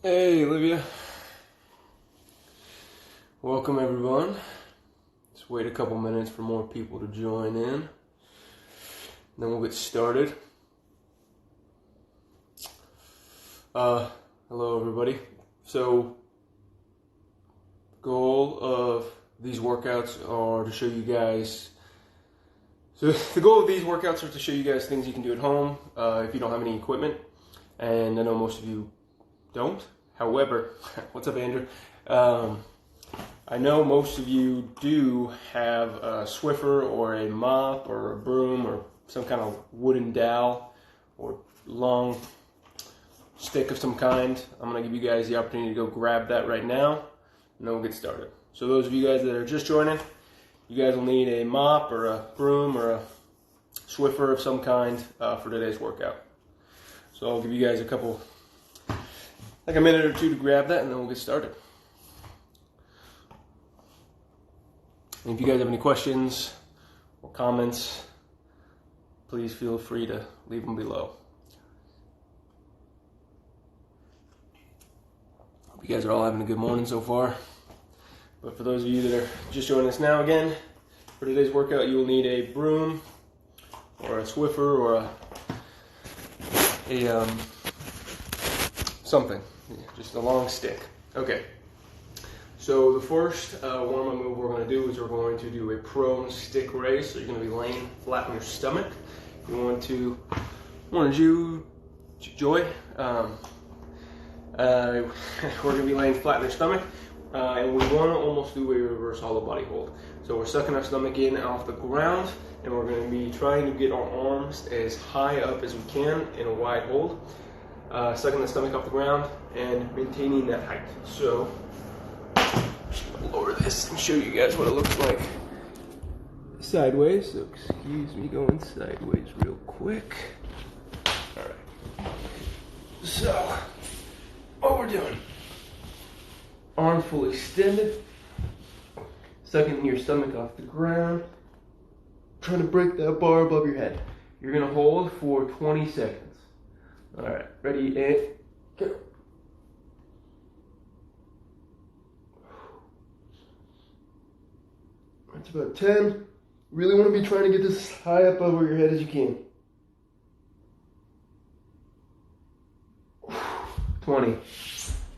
Hey Olivia, welcome everyone. Just wait a couple minutes for more people to join in, then we'll get started. Hello everybody. So, the goal of these workouts are to show you guys. So the goal of these workouts are to show you guys things you can do at home if you don't have any equipment, and I know most of you don't. However, what's up, Andrew? I know most of you do have a Swiffer or a mop or a broom or some kind of wooden dowel or long stick of some kind. I'm going to give you guys the opportunity to go grab that right now, and then we'll get started. So those of you guys that are just joining, you guys will need a mop or a broom or a Swiffer of some kind for today's workout. So I'll give you guys like a minute or two to grab that, and then we'll get started. And if you guys have any questions or comments, please feel free to leave them below. Hope you guys are all having a good morning so far. But for those of you that are just joining us now again, for today's workout you will need a broom or a Swiffer or something. Just a long stick. Okay. So the first warm-up move we're going to do is we're going to do a prone stick raise. So you're going to be laying flat on your stomach. You want to Joy. We're going to be laying flat on your stomach, and we want to almost do a reverse hollow body hold. So we're sucking our stomach in off the ground, and we're going to be trying to get our arms as high up as we can in a wide hold. Sucking the stomach off the ground and maintaining that height. So, I'll lower this and show you guys what it looks like sideways. So, excuse me going sideways real quick. Alright. So, what we're doing, arms fully extended, sucking your stomach off the ground, trying to break that bar above your head. You're going to hold for 20 seconds. Alright, ready, and go. That's about 10. Really want to be trying to get this as high up over your head as you can. 20.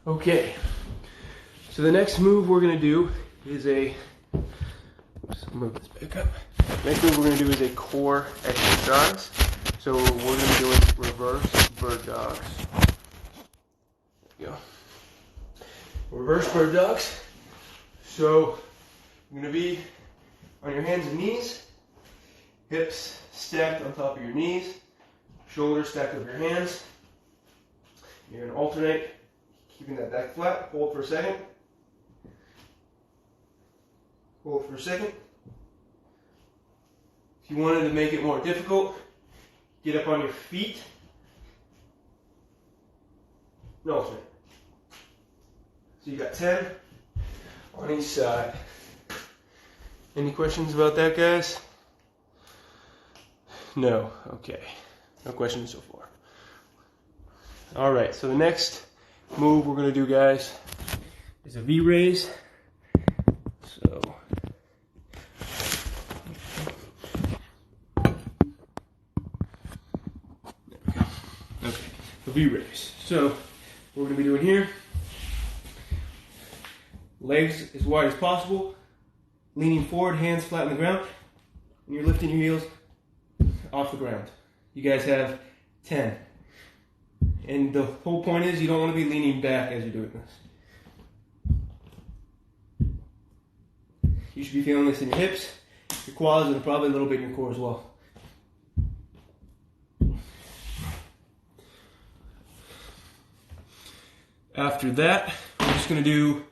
Okay. So the next move we're going to do is move this back up. Next move we're going to do is a core exercise. So we're going to be doing reverse bird dogs. There we go. Reverse bird dogs. So you're going to be on your hands and knees, hips stacked on top of your knees, shoulders stacked over your hands. You're going to alternate, keeping that back flat. Hold for a second. Hold for a second. If you wanted to make it more difficult, get up on your feet. No alternate. So you got 10 on each side. Any questions about that, guys? No. Okay. No questions so far. All right. So the next move we're going to do, guys, is a V-raise. So okay, a V-raise. So what we're going to be doing here, legs as wide as possible, leaning forward, hands flat on the ground, and you're lifting your heels off the ground. You guys have 10. And the whole point is you don't want to be leaning back as you're doing this. You should be feeling this in your hips, your quads, and probably a little bit in your core as well. After that, we're just going to do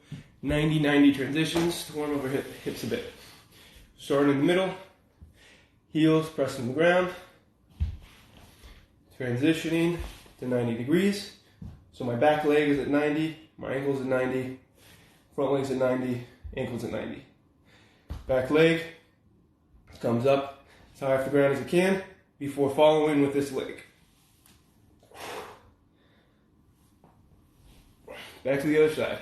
90-90 transitions to warm up our hips a bit. Starting in the middle, heels pressing the ground, transitioning to 90 degrees. So my back leg is at 90, my ankle's at 90, front leg's at 90, ankle's at 90. Back leg comes up as high off the ground as it can before following with this leg. Back to the other side.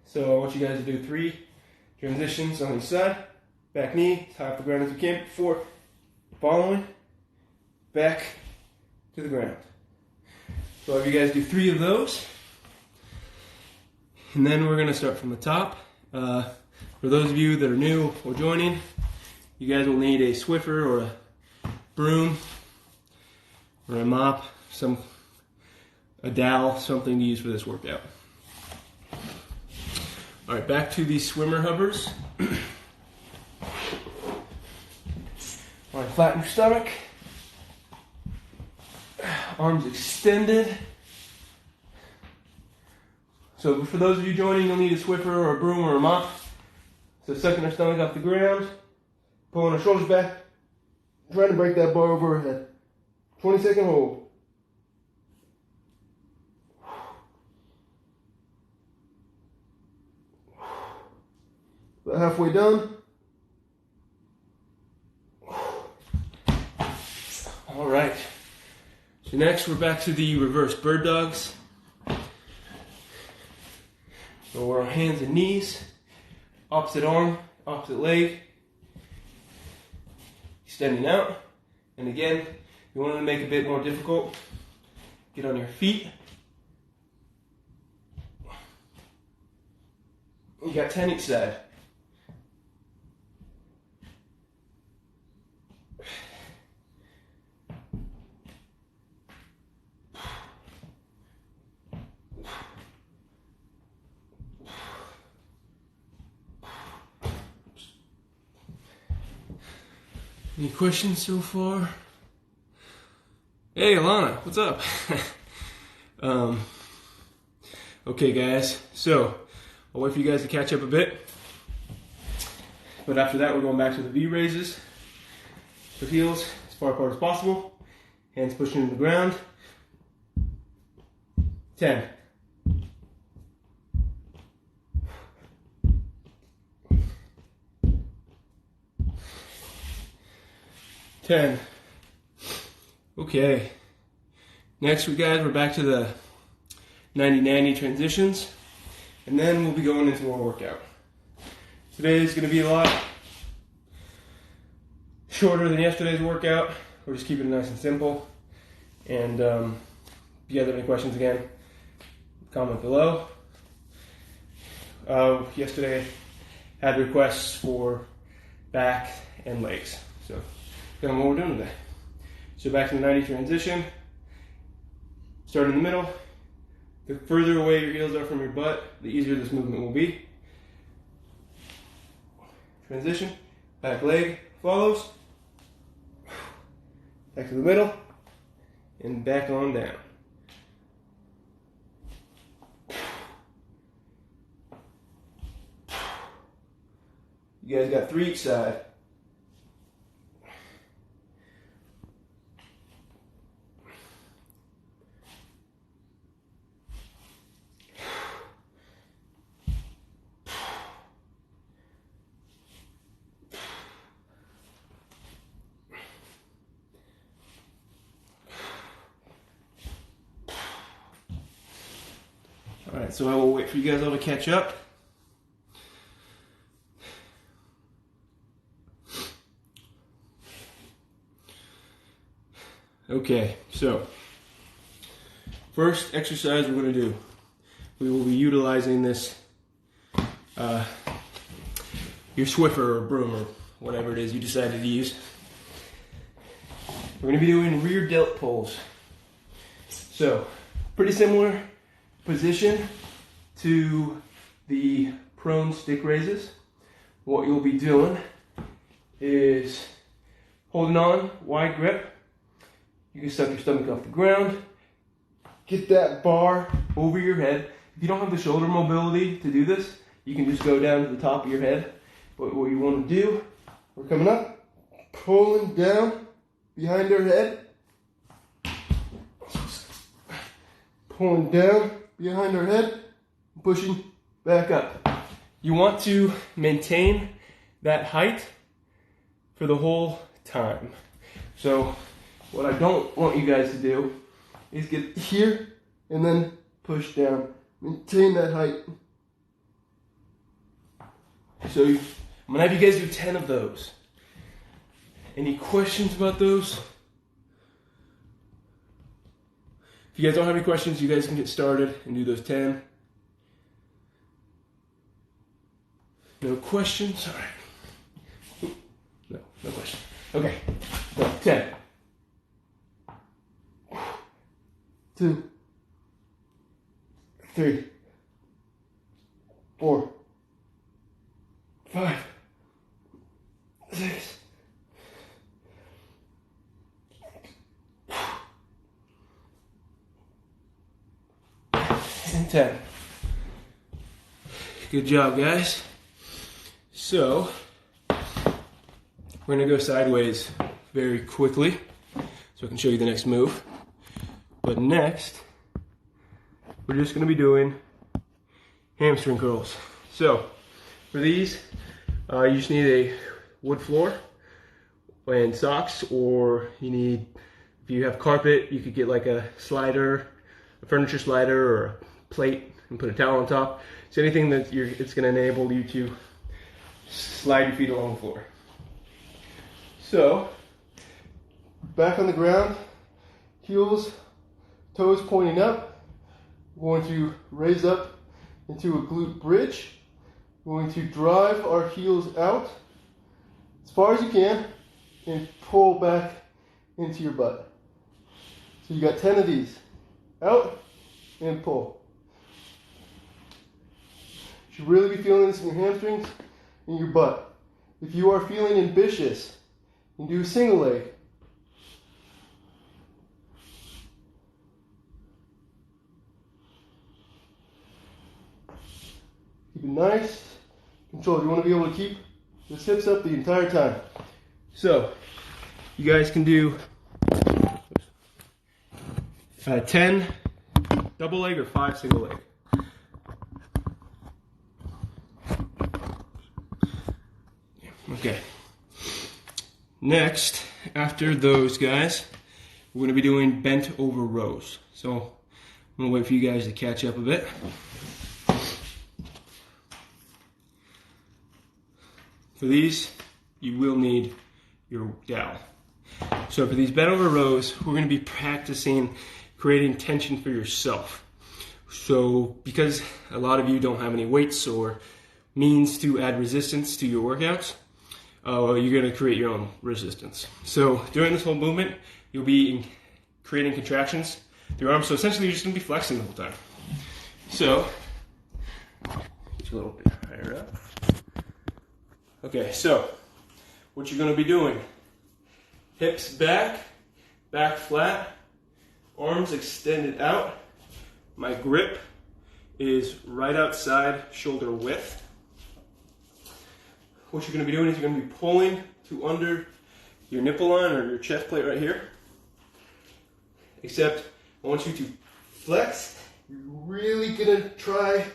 So I want you guys to do 3 transitions on each side. Back knee, as high off the ground as you can before following, back to the ground. So I'll have you guys do 3 of those. And then we're gonna start from the top. For those of you that are new or joining, you guys will need a Swiffer or a broom or a mop, a dowel, something to use for this workout. All right, back to the swimmer hovers. All right, flatten your stomach. Arms extended. So for those of you joining, you'll need a Swiffer or a broom or a mop. So sucking our stomach off the ground, pulling our shoulders back, trying to break that bar over our head. 20-second hold. About halfway done. All right. So next we're back to the reverse bird dogs. So we're on hands and knees, opposite arm, opposite leg, extending out. And again, you want to make it a bit more difficult, get on your feet. You got 10 each side. Any questions so far? Hey, Alana, what's up? Okay, guys, so I'll wait for you guys to catch up a bit. But after that, we're going back to the V raises. So heels as far apart as possible. Hands pushing into the ground. 10. 10. Okay. Next, we're back to the 90-90 transitions, and then we'll be going into our workout. Today is going to be a lot shorter than yesterday's workout. We're just keeping it nice and simple. And if you guys have any questions, again, comment below. Yesterday, had requests for back and legs, so kind of what we're doing today. So back to the 90 transition. Start in the middle. The further away your heels are from your butt, the easier this movement will be. Transition, back leg follows. Back to the middle, and back on down. You guys got 3 each side. Alright, so I will wait for you guys all to catch up. Okay, so first exercise we're going to do, we will be utilizing this, your Swiffer or broom or whatever it is you decided to use. We're going to be doing rear delt pulls. So, pretty similar position to the prone stick raises. What you'll be doing is holding on, wide grip. You can suck your stomach off the ground. Get that bar over your head. If you don't have the shoulder mobility to do this, you can just go down to the top of your head. But what you want to do, we're coming up, pulling down behind our head. Pulling down behind our head, pushing back up. You want to maintain that height for the whole time. So what I don't want you guys to do is get here and then push down. Maintain that height. So I'm gonna have you guys do 10 of those. Any questions about those? If you guys don't have any questions, you guys can get started and do those 10. No questions? All right. No questions. Okay. So 10. 2, 3, 4, 5, 6, 10. Good job, guys. So, we're gonna go sideways very quickly so I can show you the next move. But next, we're just gonna be doing hamstring curls. So, for these, you just need a wood floor and socks, or you need, if you have carpet, you could get like a slider, a furniture slider, or a plate and put a towel on top. So anything that it's going to enable you to slide your feet along the floor. So, back on the ground, heels, toes pointing up. We're going to raise up into a glute bridge. We're going to drive our heels out as far as you can and pull back into your butt. So you got 10 of these. Out and pull. You should really be feeling this in your hamstrings and your butt. If you are feeling ambitious, you can do a single leg. Keep it nice, controlled. You want to be able to keep the hips up the entire time. So, you guys can do 10 double leg or 5 single leg. Okay. Next, after those guys, we're going to be doing bent over rows. So I'm going to wait for you guys to catch up a bit. For these, you will need your dowel. So for these bent over rows, we're going to be practicing creating tension for yourself. So because a lot of you don't have any weights or means to add resistance to your workouts, you're going to create your own resistance. So during this whole movement, you'll be creating contractions through your arms. So essentially, you're just going to be flexing the whole time. So, get you a little bit higher up. Okay, so what you're going to be doing: hips back, back flat, arms extended out. My grip is right outside shoulder width. What you're going to be doing is you're going to be pulling to under your nipple line or your chest plate right here. Except I want you to flex. You're really going to try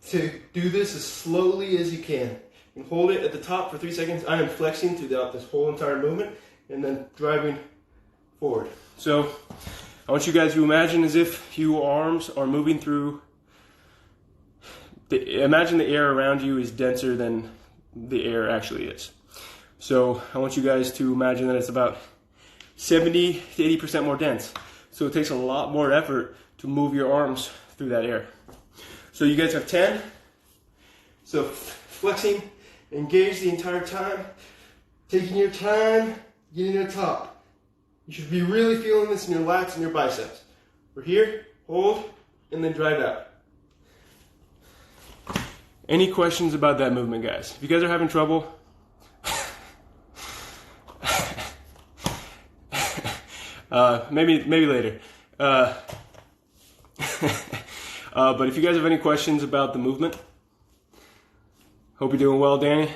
to do this as slowly as you can. You can hold it at the top for 3 seconds. I am flexing throughout this whole entire movement and then driving forward. So I want you guys to imagine as if your arms are moving through. Imagine the air around you is denser than the air actually is. So I want you guys to imagine that it's about 70 to 80% more dense. So it takes a lot more effort to move your arms through that air. So you guys have 10. So flexing, engage the entire time, taking your time, getting to the top. You should be really feeling this in your lats and your biceps. We're here, hold, and then drive out. Any questions about that movement, guys? If you guys are having trouble, maybe later. But if you guys have any questions about the movement, hope you're doing well, Danny.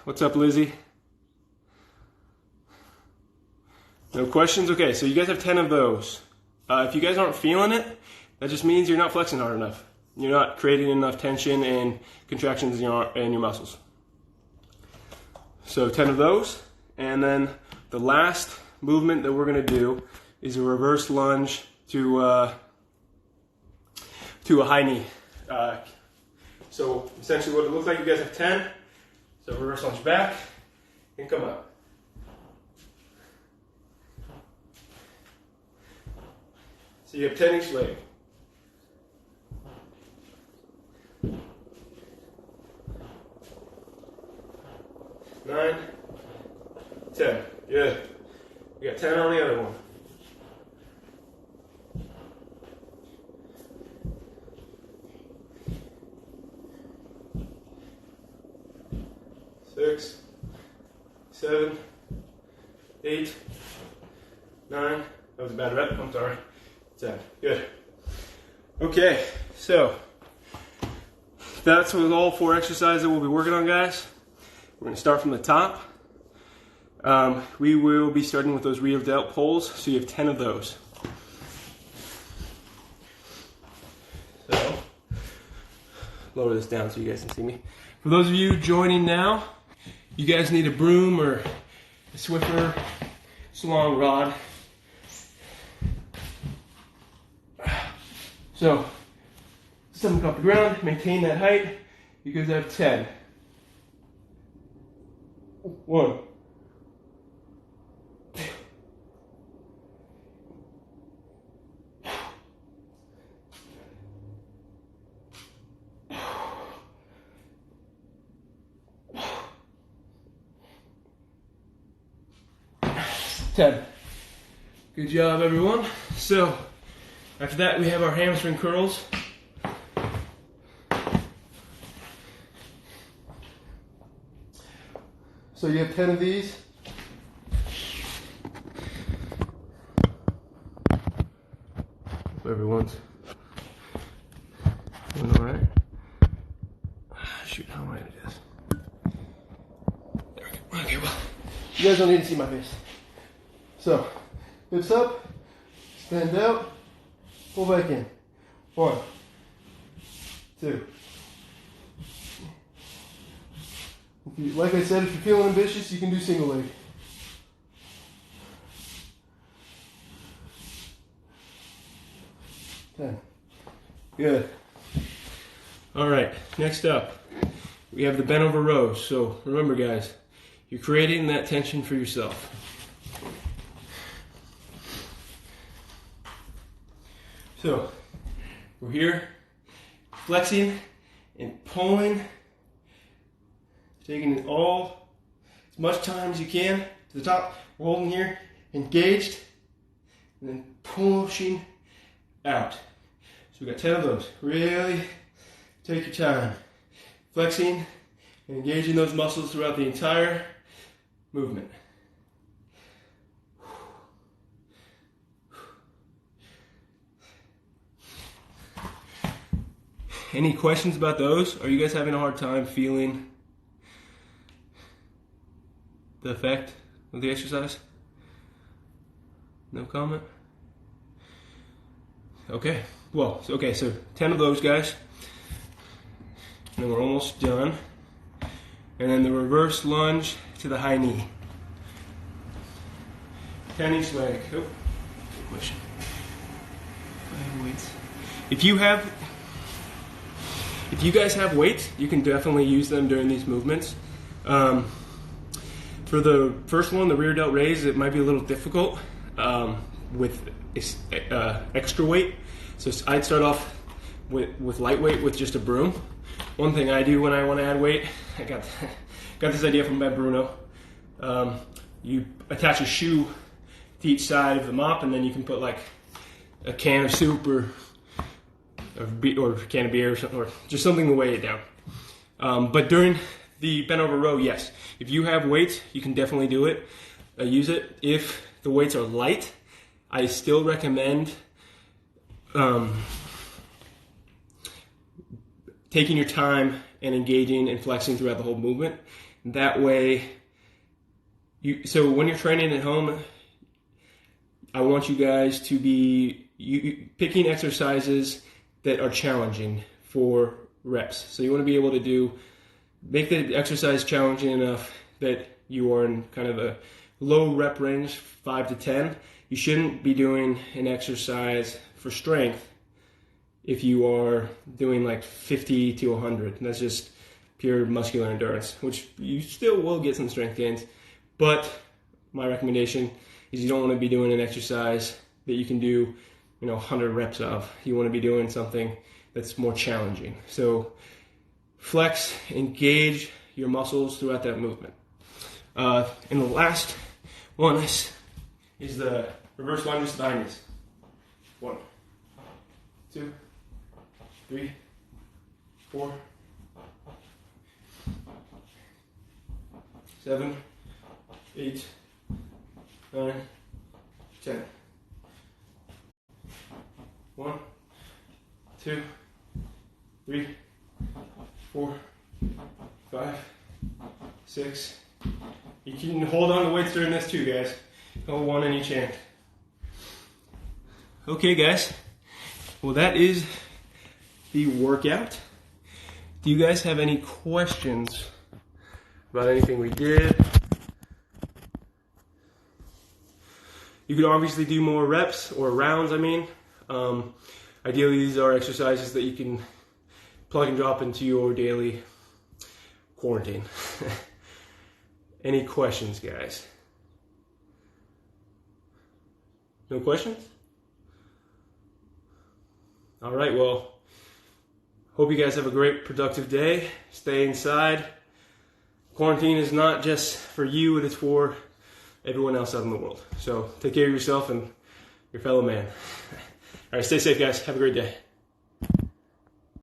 What's up, Lizzie? No questions? Okay, so you guys have 10 of those. If you guys aren't feeling it, that just means you're not flexing hard enough. You're not creating enough tension and contractions in your muscles. So 10 of those. And then the last movement that we're going to do is a reverse lunge to a high knee. So essentially what it looks like, you guys have 10. So reverse lunge back and come up. So you have 10 each leg. Nine, 10. Good. You got 10 on the other one. Six, 7, 8, 9. That was a bad rep. I'm sorry. 10. Good. Okay, so that's with all 4 exercises that we'll be working on, guys. We're going to start from the top. We will be starting with those rear delt pulls, so you have 10 of those. So, lower this down so you guys can see me. For those of you joining now, you guys need a broom or a Swiffer salon rod. So, stomach off the ground, maintain that height. You guys have 10. 1. 10. Good job, everyone. So, after that, we have our hamstring curls. So you have 10 of these. Hope everyone's doing all right. Shoot, how am I gonna do this? There we go. Okay, well, you guys don't need to see my face. So, hips up, stand out, pull back in. 1, 2. Like I said, if you're feeling ambitious, you can do single leg. 10. Good. All right, next up, we have the bent over rows. So remember, guys, you're creating that tension for yourself. So we're here, flexing and pulling, taking it all, as much time as you can to the top. We're holding here, engaged, and then pushing out. So we got 10 of those. Really take your time, flexing and engaging those muscles throughout the entire movement. Any questions about those? Are you guys having a hard time feeling the effect of the exercise? No comment? Okay, well, okay, so 10 of those, guys. And then we're almost done. And then the reverse lunge to the high knee. 10 each leg. Oh, good question. Weights. If you guys have weights, you can definitely use them during these movements. For the first one, the rear delt raise, it might be a little difficult with extra weight. So I'd start off with lightweight with just a broom. One thing I do when I want to add weight, I got this idea from Matt Bruno. You attach a shoe to each side of the mop, and then you can put like a can of soup or a can of beer or something, or just something to weigh it down. But during the bent over row, yes, if you have weights, you can definitely do it. Use it. If the weights are light, I still recommend taking your time and engaging and flexing throughout the whole movement. That way, so when you're training at home, I want you guys to be picking exercises that are challenging for reps. So you want to be able to make the exercise challenging enough that you are in kind of a low rep range, 5 to 10, you shouldn't be doing an exercise for strength if you are doing like 50 to 100. And that's just pure muscular endurance, which you still will get some strength gains. But my recommendation is you don't want to be doing an exercise that you can do, 100 reps of. You want to be doing something that's more challenging. So flex, engage your muscles throughout that movement. And the last one is the reverse lunges to the high knees. 1, 2, 3, 4, 7, 8, 9, 10. 1, 2, 3, 4, 5, 6. You can hold on to weights during this too, guys. Hold one in each hand. Okay, guys. Well, that is the workout. Do you guys have any questions about anything we did? You could obviously do more reps or rounds, Ideally, these are exercises that you can plug and drop into your daily quarantine. Any questions, guys? No questions? All right, well, hope you guys have a great, productive day. Stay inside. Quarantine is not just for you, it is for everyone else out in the world. So take care of yourself and your fellow man. All right, stay safe, guys. Have a great day.